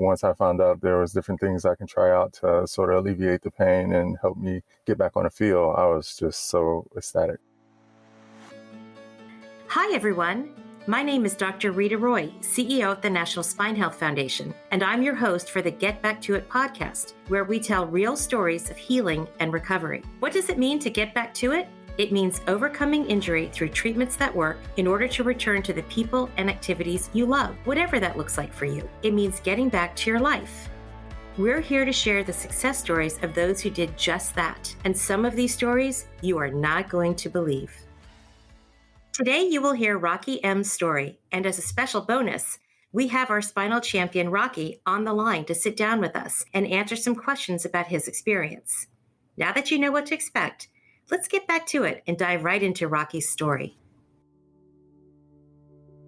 once I found out there was different things I can try out to sort of alleviate the pain and help me get back on the field, I was just so ecstatic. Hi, everyone. My name is Dr. Rita Roy, CEO of the National Spine Health Foundation, and I'm your host for the Get Back to It podcast, where we tell real stories of healing and recovery. What does it mean to get back to it? It means overcoming injury through treatments that work in order to return to the people and activities you love, whatever that looks like for you. It means getting back to your life. We're here to share the success stories of those who did just that, and some of these stories you are not going to believe. Today, you will hear Rocky M's story, and as a special bonus, we have our Spinal Champion, Rocky, on the line to sit down with us and answer some questions about his experience. Now that you know what to expect, let's get back to it and dive right into Rocky's story.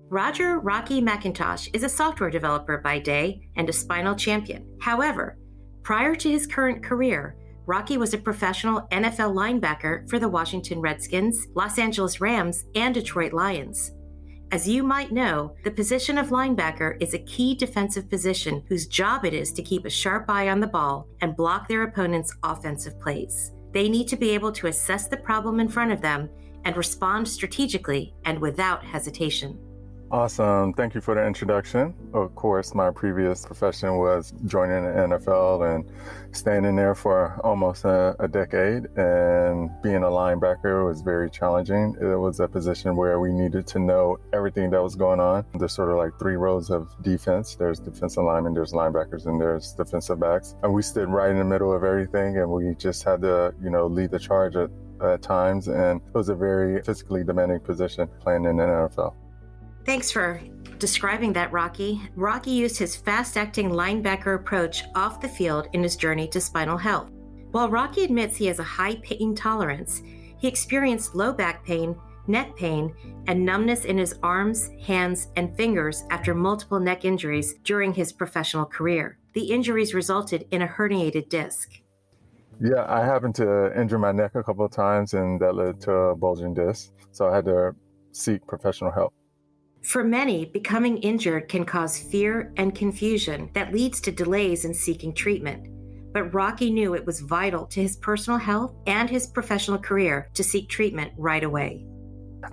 Roger Rocky McIntosh is a software developer by day and a spinal champion. However, prior to his current career, Rocky was a professional NFL linebacker for the Washington Redskins, Los Angeles Rams, and Detroit Lions. As you might know, the position of linebacker is a key defensive position whose job it is to keep a sharp eye on the ball and block their opponent's offensive plays. They need to be able to assess the problem in front of them and respond strategically and without hesitation. Awesome. Thank you for the introduction. Of course, my previous profession was joining the NFL and staying in there for almost a decade. And being a linebacker was very challenging. It was a position where we needed to know everything that was going on. There's sort of like three rows of defense. There's defensive linemen, there's linebackers, and there's defensive backs. And we stood right in the middle of everything, and we just had to, lead the charge at times. And it was a very physically demanding position playing in the NFL. Thanks for describing that, Rocky. Rocky used his fast-acting linebacker approach off the field in his journey to spinal health. While Rocky admits he has a high pain tolerance, he experienced low back pain, neck pain, and numbness in his arms, hands, and fingers after multiple neck injuries during his professional career. The injuries resulted in a herniated disc. Yeah, I happened to injure my neck a couple of times, and that led to a bulging disc. So I had to seek professional help. For many, becoming injured can cause fear and confusion that leads to delays in seeking treatment. But Rocky knew it was vital to his personal health and his professional career to seek treatment right away.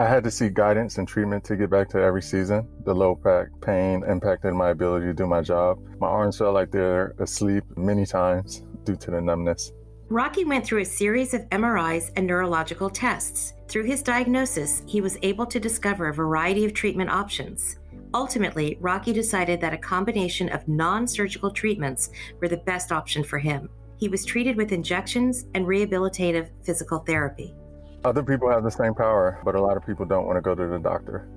I had to seek guidance and treatment to get back to every season. The low back pain impacted my ability to do my job. My arms felt like they're asleep many times due to the numbness. Rocky went through a series of MRIs and neurological tests. Through his diagnosis, he was able to discover a variety of treatment options. Ultimately, Rocky decided that a combination of non-surgical treatments were the best option for him. He was treated with injections and rehabilitative physical therapy. Other people have the same power, but a lot of people don't want to go to the doctor.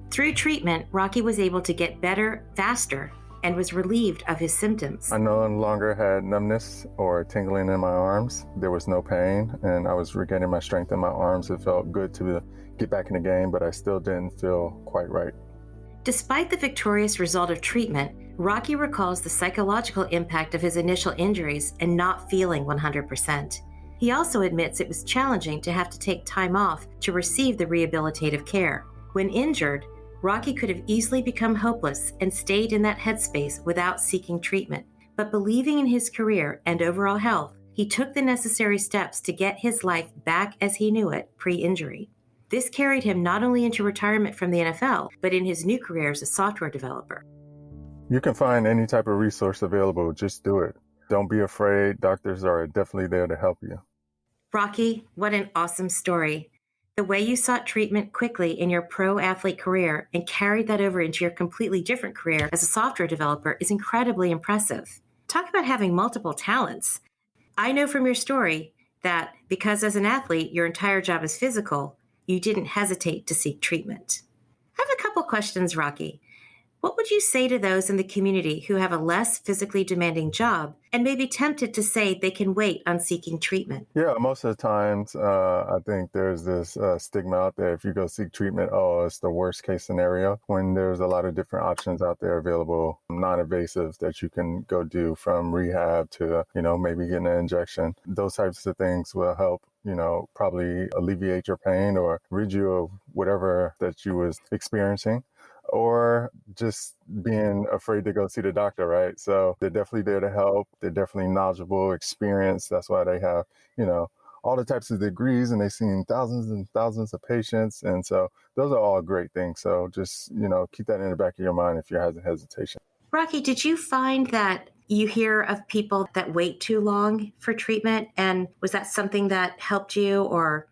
Through treatment, Rocky was able to get better faster and was relieved of his symptoms. I no longer had numbness or tingling in my arms. There was no pain, and I was regaining my strength in my arms. It felt good to get back in the game, but I still didn't feel quite right. Despite the victorious result of treatment, Rocky recalls the psychological impact of his initial injuries and not feeling 100%. He also admits it was challenging to have to take time off to receive the rehabilitative care. When injured, Rocky could have easily become hopeless and stayed in that headspace without seeking treatment. But believing in his career and overall health, he took the necessary steps to get his life back as he knew it pre-injury. This carried him not only into retirement from the NFL, but in his new career as a software developer. You can find any type of resource available. Just do it. Don't be afraid. Doctors are definitely there to help you. Rocky, what an awesome story. The way you sought treatment quickly in your pro athlete career and carried that over into your completely different career as a software developer is incredibly impressive. Talk about having multiple talents. I know from your story that because as an athlete, your entire job is physical, you didn't hesitate to seek treatment. I have a couple questions, Rocky. What would you say to those in the community who have a less physically demanding job and may be tempted to say they can wait on seeking treatment? Yeah, most of the times, I think there's this stigma out there. If you go seek treatment, it's the worst case scenario, when there's a lot of different options out there available, non-invasive, that you can go do, from rehab to, maybe getting an injection. Those types of things will help, probably alleviate your pain or rid you of whatever that you was experiencing. or just being afraid to go see the doctor, right? So they're definitely there to help. They're definitely knowledgeable, experienced. That's why they have, you know, all the types of degrees, and they've seen thousands and thousands of patients. And so those are all great things. So just, you know, keep that in the back of your mind if you're having hesitation. Rocky, did you find that you hear of people that wait too long for treatment? And was that something that helped you, or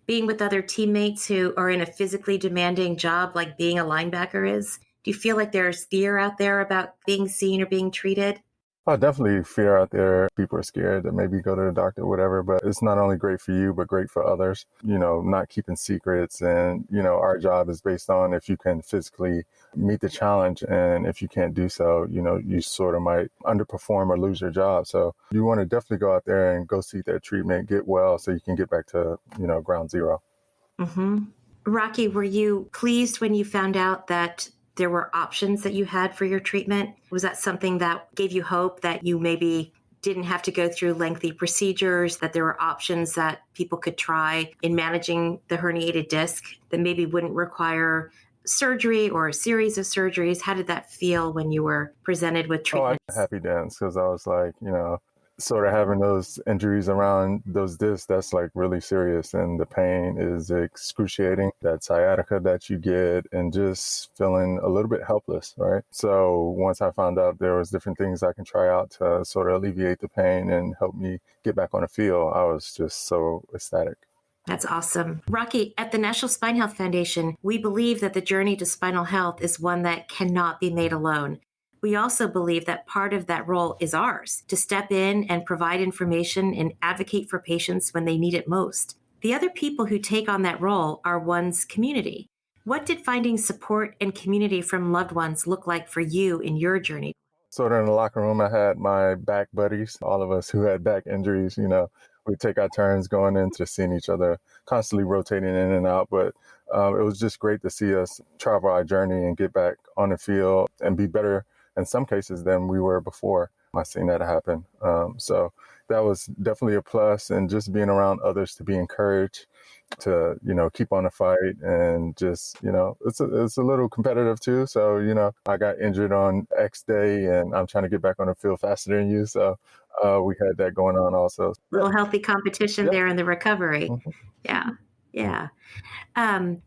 being with other teammates who are in a physically demanding job like being a linebacker is? Do you feel like there's fear out there about being seen or being treated? Oh, definitely fear out there. People are scared to maybe go to the doctor or whatever, but it's not only great for you, but great for others. You know, not keeping secrets. And, you know, our job is based on if you can physically meet the challenge. And if you can't do so, you know, you sort of might underperform or lose your job. So you want to definitely go out there and go seek that treatment, get well so you can get back to, you know, ground zero. Mm-hmm. Rocky, were you pleased when you found out that there were options that you had for your treatment? Was that something that gave you hope that you maybe didn't have to go through lengthy procedures, that there were options that people could try in managing the herniated disc that maybe wouldn't require surgery or a series of surgeries? How did that feel when you were presented with treatment? Oh, I happy dance because I was like, you know, sort of having those injuries around those discs, that's like really serious. And the pain is excruciating, that sciatica that you get, and just feeling a little bit helpless, right? So once I found out there was different things I can try out to sort of alleviate the pain and help me get back on the field, I was just so ecstatic. That's awesome. Rocky, at the National Spine Health Foundation, we believe that the journey to spinal health is one that cannot be made alone. We also believe that part of that role is ours, to step in and provide information and advocate for patients when they need it most. The other people who take on that role are one's community. What did finding support and community from loved ones look like for you in your journey? Sort of in the locker room, I had my back buddies, all of us who had back injuries, you know, we'd take our turns going into seeing each other, constantly rotating in and out. But it was just great to see us travel our journey and get back on the field and be better in some cases than we were before. I seen that happen. So that was definitely a plus, and just being around others to be encouraged to, you know, keep on the fight. And just, you know, it's a little competitive too. So, you know, I got injured on X day and I'm trying to get back on the field faster than you. So we had that going on also. A little healthy competition there in the recovery. Mm-hmm. Yeah. Yeah.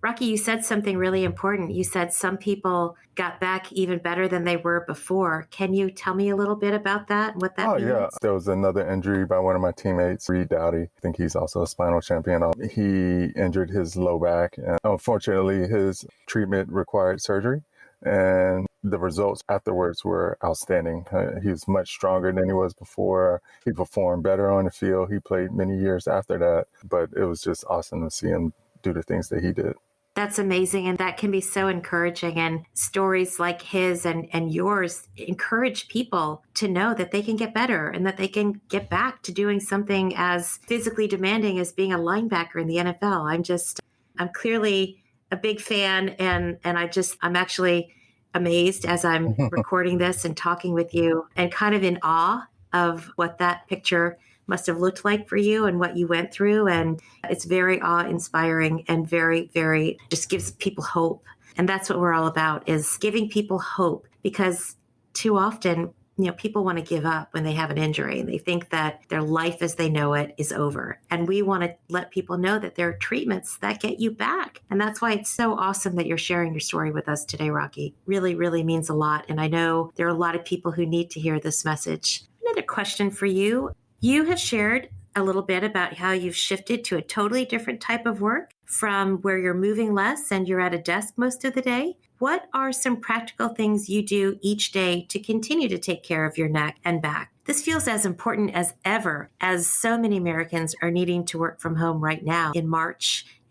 Rocky, you said something really important. You said some people got back even better than they were before. Can you tell me a little bit about that and what that means? Yeah. There was another injury by one of my teammates, Rita Roy. I think he's also a spinal champion. He injured his low back, and unfortunately his treatment required surgery. And the results afterwards were outstanding. He was much stronger than he was before. He performed better on the field. He played many years after that, but it was just awesome to see him do the things that he did. That's amazing. And that can be so encouraging. And stories like his and yours encourage people to know that they can get better and that they can get back to doing something as physically demanding as being a linebacker in the NFL. I'm clearly a big fan. And I'm actually amazed as I'm recording this and talking with you, and kind of in awe of what that picture must have looked like for you and what you went through. And it's very awe-inspiring and very, very just gives people hope. And that's what we're all about, is giving people hope, because too often, you know, people want to give up when they have an injury and they think that their life as they know it is over. And we want to let people know that there are treatments that get you back. And that's why it's so awesome that you're sharing your story with us today, Rocky. Really, really means a lot. And I know there are a lot of people who need to hear this message. Another question for you. You have shared a little bit about how you've shifted to a totally different type of work from where you're moving less and you're at a desk most of the day. What are some practical things you do each day to continue to take care of your neck and back? This feels as important as ever, as so many Americans are needing to work from home right now in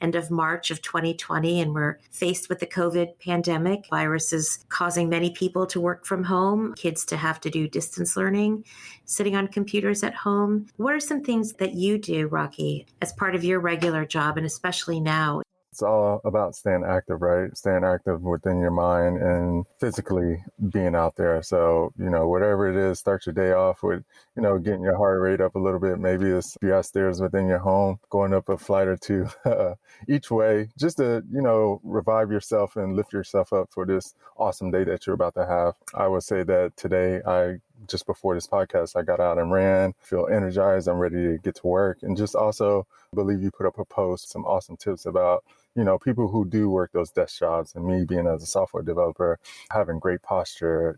end of March of 2020, and we're faced with the COVID pandemic. Virus is causing many people to work from home, kids to have to do distance learning, sitting on computers at home. What are some things that you do, Rocky, as part of your regular job, and especially now? It's all about staying active, right? Staying active within your mind and physically being out there. So, whatever it is, start your day off with, getting your heart rate up a little bit. Maybe it's the stairs within your home, going up a flight or two each way, just to, revive yourself and lift yourself up for this awesome day that you're about to have. I would say that today, just before this podcast, I got out and ran, feel energized. I'm ready to get to work. And just also believe you put up a post, some awesome tips about, people who do work those desk jobs, and me being as a software developer, having great posture,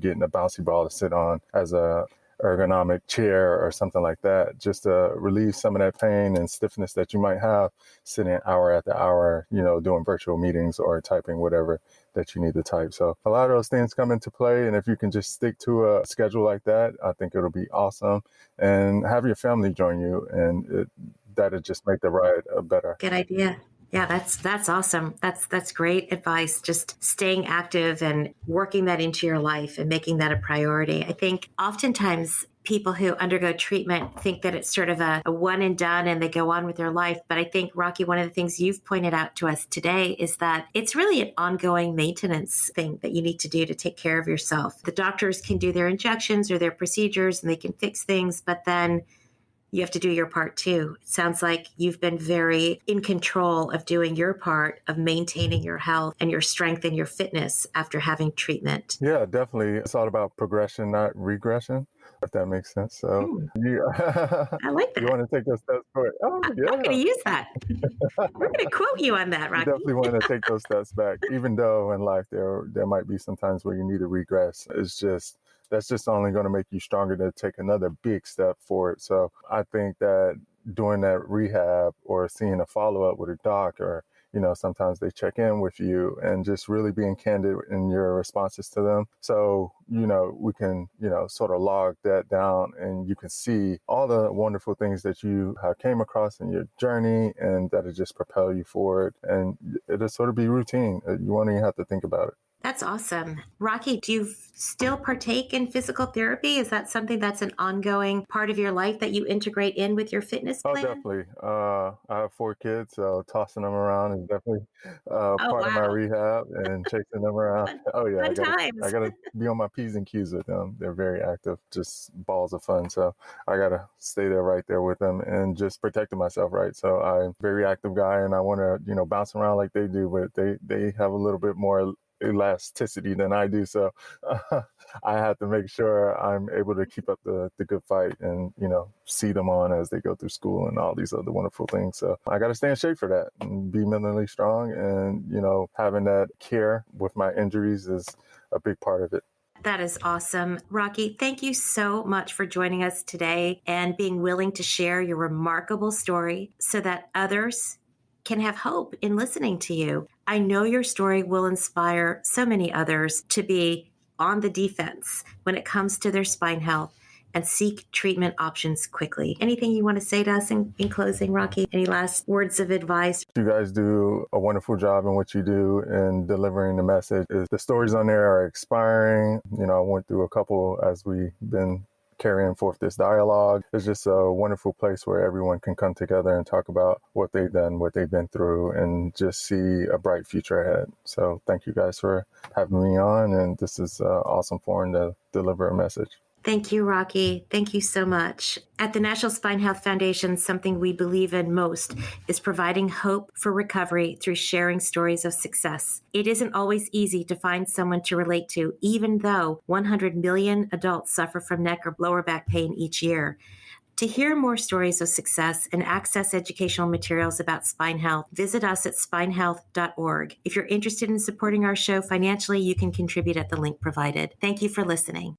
getting a bouncy ball to sit on as a ergonomic chair or something like that, just to relieve some of that pain and stiffness that you might have sitting hour after hour, doing virtual meetings or typing whatever that you need to type. So a lot of those things come into play. And if you can just stick to a schedule like that, I think it'll be awesome. And have your family join you, and that'll just make the ride better. Good idea. Yeah, that's awesome. That's great advice. Just staying active and working that into your life and making that a priority. I think oftentimes people who undergo treatment think that it's sort of a one and done and they go on with their life. But I think, Rocky, one of the things you've pointed out to us today is that it's really an ongoing maintenance thing that you need to do to take care of yourself. The doctors can do their injections or their procedures and they can fix things, but then you have to do your part too. It sounds like you've been very in control of doing your part of maintaining your health and your strength and your fitness after having treatment. Yeah, definitely. It's all about progression, not regression, if that makes sense. So I like that. You want to take those steps forward. Oh, yeah. I'm going to use that. We're going to quote you on that, Rocky. You definitely want to take those steps back, even though in life there might be some times where you need to regress. That's just only going to make you stronger to take another big step forward. So I think that doing that rehab or seeing a follow-up with a doc, or, sometimes they check in with you, and just really being candid in your responses to them. So, we can, sort of log that down, and you can see all the wonderful things that you have came across in your journey, and that'll just propel you forward. And it'll sort of be routine. You won't even have to think about it. That's awesome. Rocky, do you still partake in physical therapy? Is that something that's an ongoing part of your life that you integrate in with your fitness plan? Oh, definitely. I have 4 kids, so tossing them around is definitely part of my rehab, and chasing them around. Oh yeah, I gotta be on my P's and Q's with them. They're very active, just balls of fun. So I gotta stay there right there with them and just protecting myself, right? So I'm a very active guy, and I want to, bounce around like they do, but they have a little bit more elasticity than I do. So I have to make sure I'm able to keep up the good fight and, see them on as they go through school and all these other wonderful things. So I got to stay in shape for that and be mentally strong. And, having that care with my injuries is a big part of it. That is awesome. Rocky, thank you so much for joining us today and being willing to share your remarkable story so that others can have hope in listening to you. I know your story will inspire so many others to be on the defense when it comes to their spine health and seek treatment options quickly. Anything you want to say to us in closing, Rocky? Any last words of advice? You guys do a wonderful job in what you do in delivering the message. The stories on there are inspiring. I went through a couple as we've been carrying forth this dialogue. It's just a wonderful place where everyone can come together and talk about what they've done, what they've been through, and just see a bright future ahead. So thank you guys for having me on, and this is an awesome forum to deliver a message. Thank you, Rocky. Thank you so much. At the National Spine Health Foundation, something we believe in most is providing hope for recovery through sharing stories of success. It isn't always easy to find someone to relate to, even though 100 million adults suffer from neck or lower back pain each year. To hear more stories of success and access educational materials about spine health, visit us at spinehealth.org. If you're interested in supporting our show financially, you can contribute at the link provided. Thank you for listening.